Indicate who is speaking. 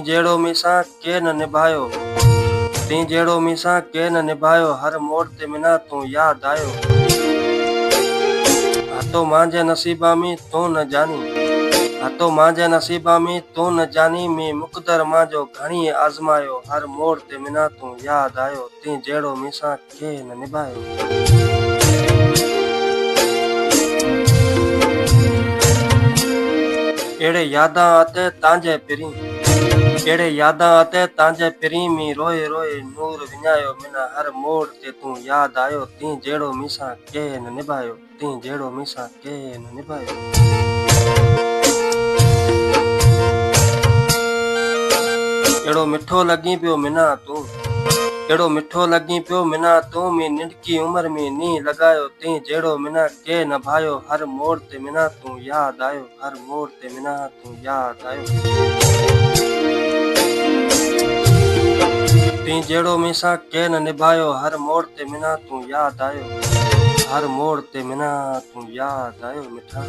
Speaker 1: जहिड़ो मीसां के न निभायो, तीं जहिड़ो मीसां के न निभायो, हर मोड़ ते मिना तूं याद आयो। हथो मांजे नसीबा में तूं न जानी, हथो मांजे नसीबा में तूं न जानी, मैं मुक़दर मांजो घणी आज़मायो, हर मोड़ ते मिना तूं याद आयो, तीं जहिड़ो मीसां के न निभायो। एड़े यादां आते तांजे पिरी, एड़े यादां आते तांजे पिरी, में रोए रोए नूर विञायो, मिना हर मोड़ ते तूं याद आयो, तीं जहिड़ो मीसां के न निभायो, तीं जहिड़ो मीसां के न निभायो। एड़ो मिठो लगी पियो मिना तूं, एड़ो मिठो लगी पियो मिना तूं, में निंढकी उम्र में नी लगायो, तीं जहिड़ो मिना के न भायो, हर मोड़ ते मिना तूं याद आयो, हर मोड़ ते मिना तूं याद आयो। तीं जहिड़ो मीसां के न निभायो, हर मोड़ ते मिना तूं याद आयो, हर मोड़ ते मिना तूं याद आयो मिठा।